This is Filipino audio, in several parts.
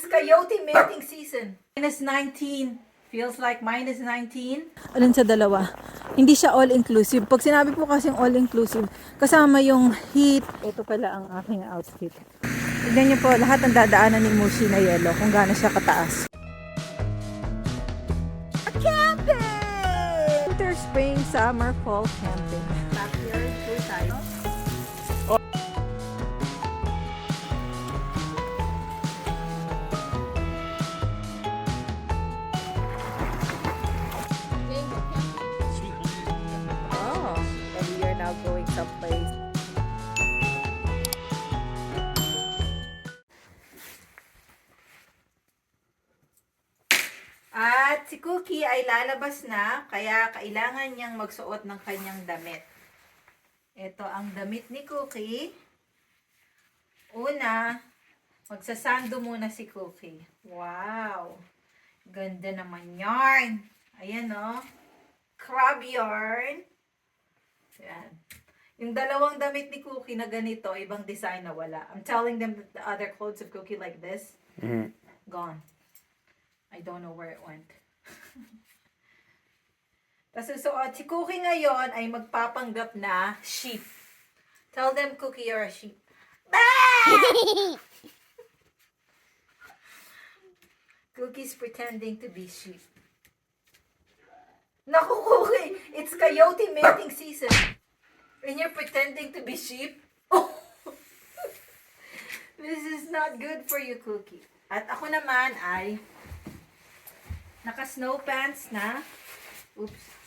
It's coyote mating season. -19. Feels like -19. Alin sa dalawa? Hindi siya all-inclusive. Pag sinabi po kasing all-inclusive, kasama yung heat. Ito pala ang aking outfit. Tignan niyo po, lahat ng dadaanan ni Mushi na yellow kung gaano siya kataas. Camping! Winter, spring, summer, fall camping. Backyard, tour tayo. Oh, and we are now going someplace. At si Cookie ay lalabas na, kaya kailangan niyang magsuot ng kanyang damit. Ito ang damit ni Cookie. Una, magsasando muna si Cookie. Wow! Ganda naman yarn. Ayan o. Crab yarn. Ayan. Yung dalawang damit ni Cookie na ganito, ibang design na wala. I'm telling them that the other clothes of Cookie like this, gone. I don't know where it went. Tapos susuot si Cookie ngayon ay magpapanggap na sheep. Tell them, Cookie, you're a sheep. Cookie's pretending to be sheep. Naku, Cookie! It's coyote mating season. And you're pretending to be sheep? Oh. This is not good for you, Cookie. At ako naman ay naka-snow pants na. Oops.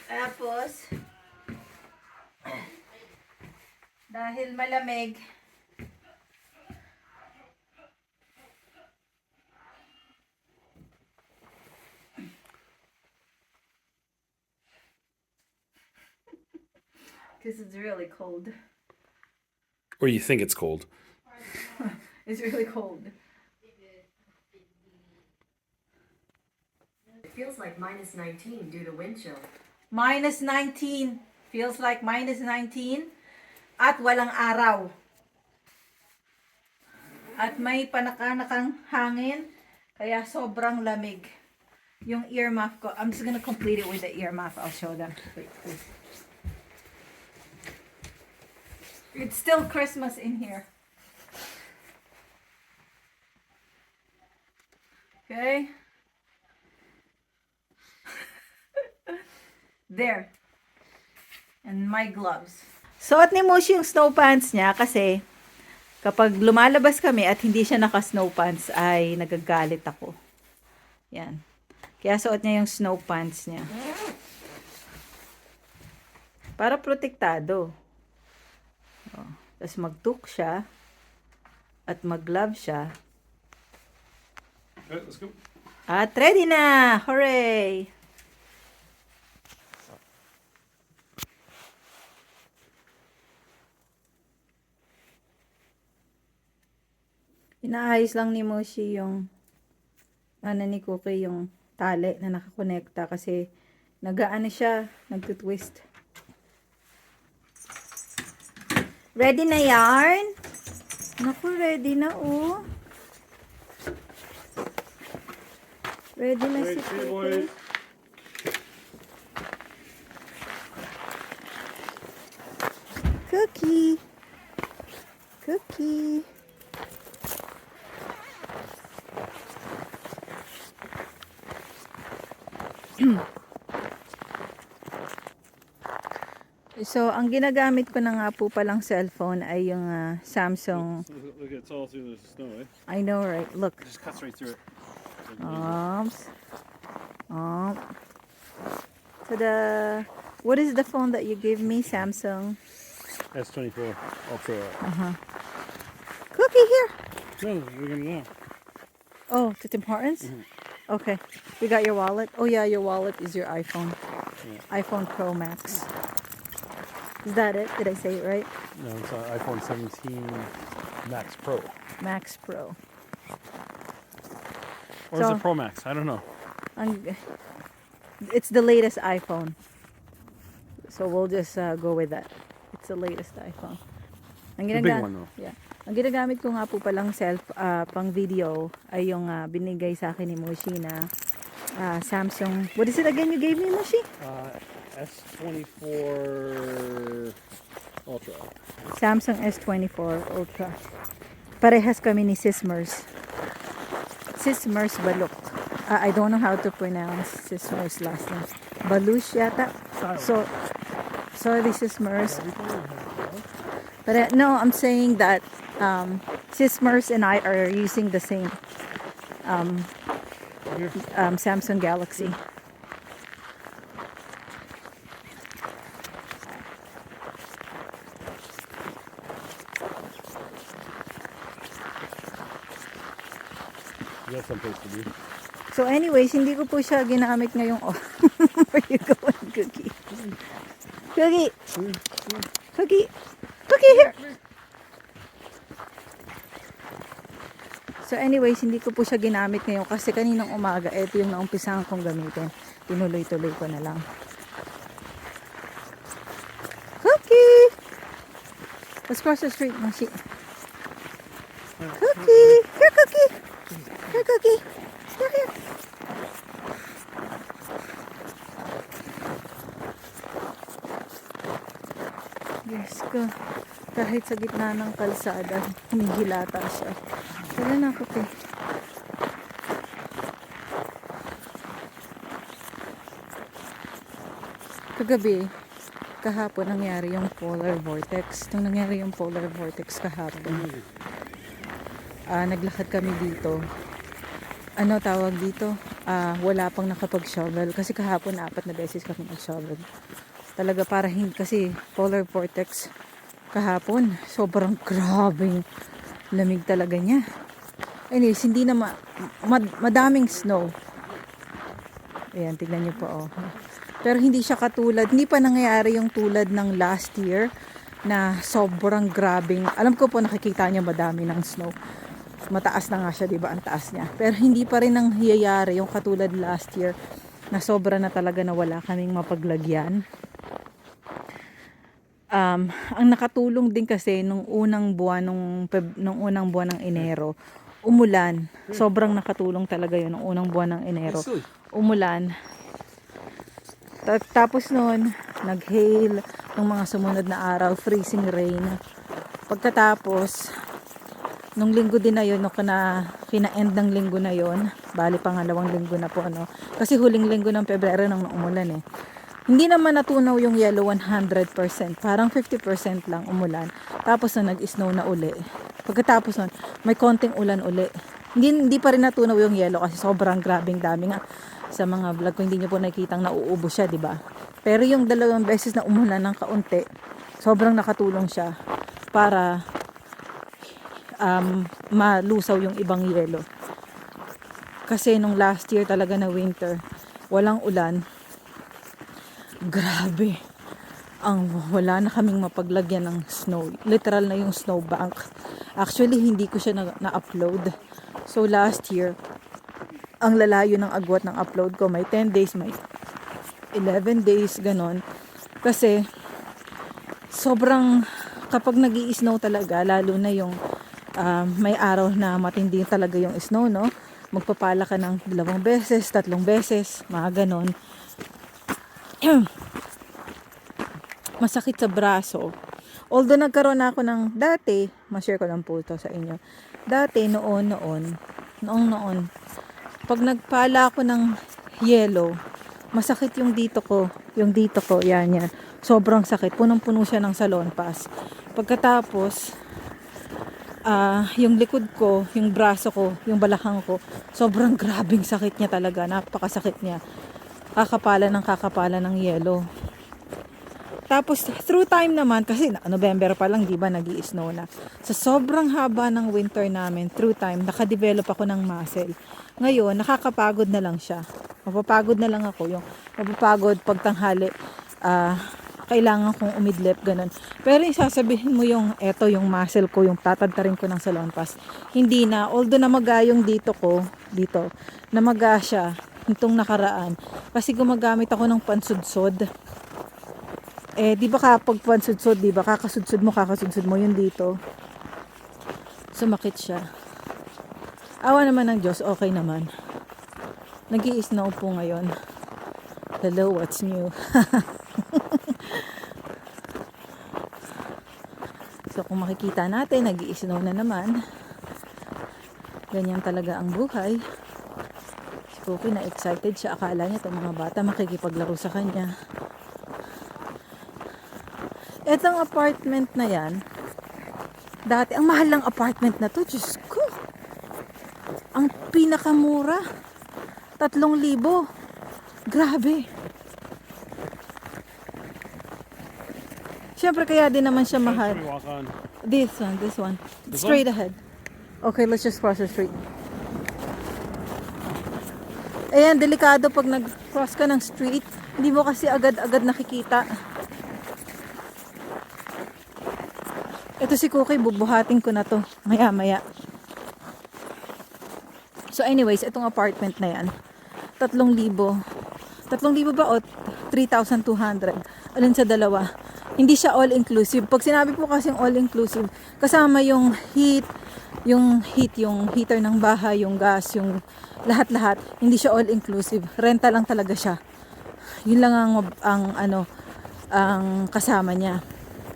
Tapos, dahil malamig, because it's really cold. Or you think it's cold. It's really cold. It feels like -19 due to wind chill. -19. Feels like -19. At walang araw. At may panakanakang hangin. Kaya sobrang lamig. Yung ear muff ko. I'm just gonna complete it with the ear muff. I'll show them. Wait, please. It's still Christmas in here. Okay. There. And my gloves. Suot ni Mushi yung snow pants niya kasi kapag lumalabas kami at hindi siya naka-snow pants ay nagagalit ako. Yan. Kaya suot niya yung snow pants niya. Para protektado. Oh. Tapos mag-toque siya at mag-glove siya. Okay, let's go. At ready na! Hooray! Inaayos lang ni Mushi yung ni Cookie yung tali na nakakonekta kasi nagaano siya, nagtutwist. Ready na yarn? Naku, ready na oh. Ready na si Cookie. Cookie. Cookie. So, ang ginagamit ko na nga po palang cellphone ay yung Samsung. Look, it's all through the snow, eh? I know, right? Look. It just cuts right through it. Oops. So what is the phone that you gave me? Samsung. S24 Ultra. Cookie here. No, we're gonna know. Oh, to Tim Hortons? Okay. We got your wallet. Oh yeah, your wallet is your iPhone. Yeah. iPhone Pro Max. Is that it? Did I say it right? No, it's iPhone 17 Max Pro. Max Pro. Or is So- it Pro Max? I don't know. It's the latest iPhone. So we'll just go with that. It's the latest iPhone. Ang The big one though. Yeah. Ang ginagamit ko nga po palang pang video ay yung binigay sa akin ni Moshi na Samsung. What is it again you gave me, Moshi? S24 Ultra. Samsung S24 Ultra. Parehas kami ni Sismers. Sismers Baluk. I don't know how to pronounce Sismers last name. Balush yata. So, sorry Sismers. But no, I'm saying that Sismers and I are using the same Samsung Galaxy. You got someplace to be. So anyways, hindi ko po siya ginamit ngayong Where you going, Cookie? Cookie! Cookie! Cookie, here! So anyways, hindi ko po siya ginamit ngayon kasi kaninang umaga, ito yung naumpisahan kong gamitin. Tinuloy-tuloy ko na lang. Cookie! Let's cross the street, Moshi. Cookie! Here, Cookie! Here, Cookie! Here, here! Yes ko. Kahit sa gitna ng kalsada, humihilata siya. Wala na ako, te. Kagabi, kahapon nangyari yung polar vortex. Nung nangyari yung polar vortex kahapon, naglakad kami dito. Ano tawag dito? Wala pang nakapag-shovel. Kasi kahapon 4 na beses kami nag-shovel. Talaga para hindi, kasi polar vortex kahapon. Sobrang grabing lamig talaga niya. Anyways, hindi na madaming snow. Ayan, tignan niyo po, oh. Pero hindi siya katulad, hindi pa nangyayari yung tulad ng last year na sobrang grabing, alam ko po nakikita niyo madami ng snow. Mataas na nga siya, di ba? Ang taas niya. Pero hindi pa rin nangyayari yung katulad last year na sobra na talaga na wala kaming mapaglagyan. Ang nakatulong din kasi nung unang buwan ng Enero, umulan. Sobrang nakatulong talaga yun nung unang buwan ng Enero. Umulan. Tapos noon, nag-hail ng mga sumunod na araw, freezing rain. Pagkatapos, nung linggo din na yun, nung kina-end ng linggo na yun, bali pangalawang linggo na po, ano, kasi huling linggo ng Pebrero nang umulan eh. Hindi naman natunaw yung yellow 100%, parang 50% lang umulan. Tapos na nag-snow na uli. Pagkatapos nun, may konting ulan uli. Hindi pa rin natunaw yung yellow kasi sobrang grabing dami nga. Sa mga vlog ko, hindi nyo po nakikitang nauubo siya, di ba? Pero yung 2 beses na umulan ng kaunti, sobrang nakatulong siya para malusaw yung ibang yelo. Kasi nung last year talaga na winter, walang ulan. Grabe. Wala na kaming mapaglagyan ng snow. Literal na yung snowbank. Actually, hindi ko siya na-upload. So last year, ang lalayo ng agwat ng upload ko, may 10 days, may 11 days, ganon. Kasi sobrang, kapag nag-i-snow talaga, lalo na yung may araw na matindi talaga yung snow, no? Magpapala ka ng 2 beses, 3 beses, mga ganon. Masakit sa braso. Although nagkaroon ako ng dati, ma-share ko lang po ito sa inyo. Dati, noon, pag nagpala ako ng yellow, masakit yung dito ko, yan. Sobrang sakit, punong-puno siya ng salonpas. Pagkatapos, yung likod ko, yung braso ko, yung balakang ko, sobrang grabing sakit niya talaga, napakasakit niya. Kakapala ng yellow. Tapos, through time naman, kasi November pa lang, di ba, nag-i-snow na. Sa sobrang haba ng winter namin, through time, nakadevelop ako ng muscle. Ngayon, nakakapagod na lang siya. Mapapagod na lang ako. Yung mapapagod pag tanghali, kailangan kong umidlip, ganun. Pero yung sasabihin mo yung, eto yung muscle ko, yung tatadtarin ko ng salonpas, hindi na, although namaga yung dito, namaga siya, itong nakaraan, kasi gumagamit ako ng pansudsod. Di ba kapag pansudsod, di ba, kakasudsod mo yun dito, sumakit siya. Awa naman ng Diyos, okay naman. Nag-i-snow po ngayon. Hello, what's new? So kung makikita natin, nag-i-snow na naman. Ganyan talaga ang buhay. Si Cookie na excited siya. Akala niya itong mga bata makikipaglaro sa kanya. Etong apartment na yan, dati, ang mahal ng apartment na to, Diyos ko. Ang pinakamura, 3,000. Grabe. Siyempre kaya din naman siya mahal. Should we walk on? This one. This Straight one? ahead. Okay, let's just cross the street. Ayan, delikado pag nag-cross ka ng street. Hindi mo kasi agad-agad nakikita. Ito si Cookie, bubuhatin ko na to. Maya-maya. So anyways, itong apartment na yan, 3,000. 3,000 ba o 3,200? Alin sa dalawa? Hindi siya all-inclusive. Pag sinabi po kasing all-inclusive, kasama yung yung heater ng bahay, yung gas, yung lahat-lahat. Hindi siya all-inclusive. Renta lang talaga siya. Yun lang ang kasama niya.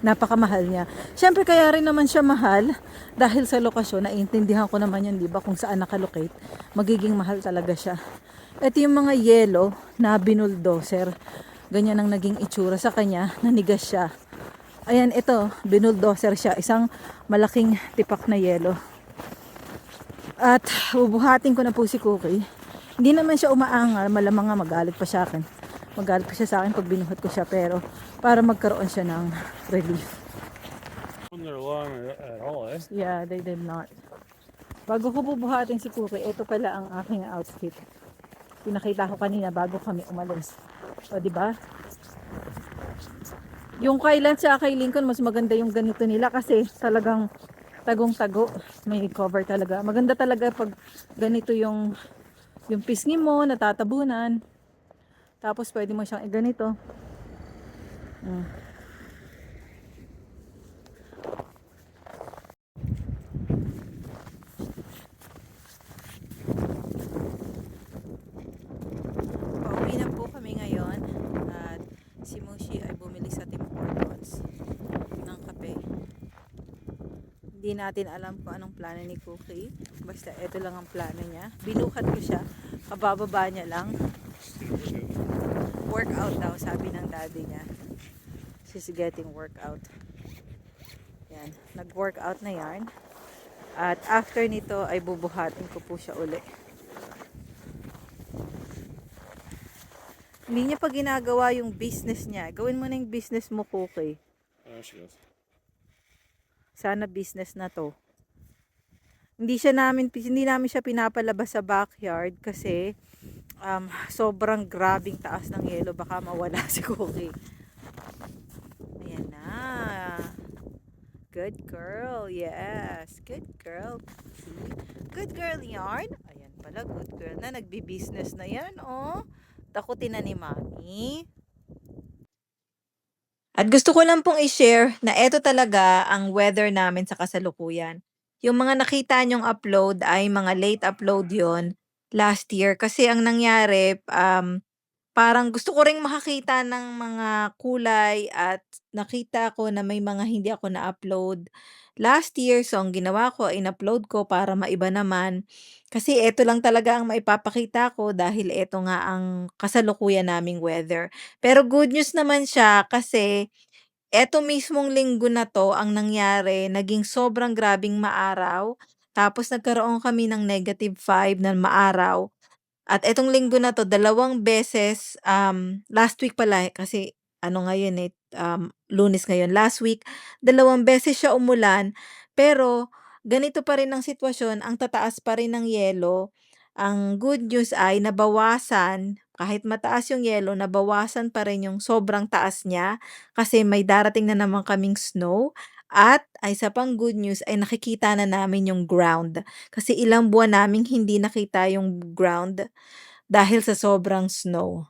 Napakamahal niya. Siyempre kaya rin naman siya mahal dahil sa lokasyon, naiintindihan ko naman yan, di ba, kung saan nakalocate, magiging mahal talaga siya. Ito yung mga yelo na binuldoser. Ganyan ang naging itsura sa kanya, nanigas siya. Ayan, ito, binuldoser siya, isang malaking tipak na yelo. At bubuhatin ko na po si Cookie. Hindi naman siya umaangal, malamang nga magalit pa siya akin. Magalit pa siya sa akin pag binuhat ko siya, pero para magkaroon siya ng relief. They're long at all, eh? Yeah, they did not. Bago ko bubuhatin si Cookie, ito pala ang aking outfit. Pinakita ko kanina bago kami umalis. O, di ba? Yung kay Lance at kay Lincoln, mas maganda yung ganito nila kasi talagang tagong-tago. May cover talaga. Maganda talaga pag ganito yung pisngi mo, natatabunan. Tapos pwede mo siyang ganito. Pauwi na po kami ngayon at si Mushi ay bumili sa Tim Hortons ng kape. Hindi natin alam kung anong plano ni Cookie. Basta ito lang ang plano niya. Binuhat ko siya. Kabababa niya lang. Workout daw, sabi ng daddy niya. She's getting workout. Yan. Nag-workout na yarn. At after nito ay bubuhatin ko po siya uli. Hindi niya pa ginagawa yung business niya. Gawin mo na yung business mo, Cookie. There she goes. Sana business na to. Hindi namin siya pinapalabas sa backyard kasi sobrang grabing taas ng yelo, baka mawala si Cookie. Ayan na. Good girl. Yes. Good girl. See? Good girl yarn. Ayan pala, good girl na. Nagbi-business na yan, oh. Takutin na ni Mami. At gusto ko lang pong i-share na eto talaga ang weather namin sa kasalukuyan. Yung mga nakita nyong upload ay mga late upload yon last year. Kasi ang nangyari, parang gusto ko ring makakita ng mga kulay at nakita ko na may mga hindi ako na-upload last year. So, ang ginawa ko, in-upload ko para maiba naman. Kasi eto lang talaga ang maipapakita ko dahil eto nga ang kasalukuyan naming weather. Pero good news naman siya kasi eto mismong linggo na 'to ang nangyari, naging sobrang grabeng maaraw, tapos nagkaroon kami ng -5 na maaraw. At etong linggo na 'to 2 beses, last week pala kasi ano ngayon, Lunes ngayon. Last week, 2 beses siya umulan, pero ganito pa rin ang sitwasyon, ang tataas pa rin ng yelo Ang good news ay nabawasan, kahit mataas yung yelo, nabawasan pa rin yung sobrang taas niya kasi may darating na naman kaming snow at ay isa pang good news ay nakikita na namin yung ground. Kasi ilang buwan naming hindi nakita yung ground dahil sa sobrang snow.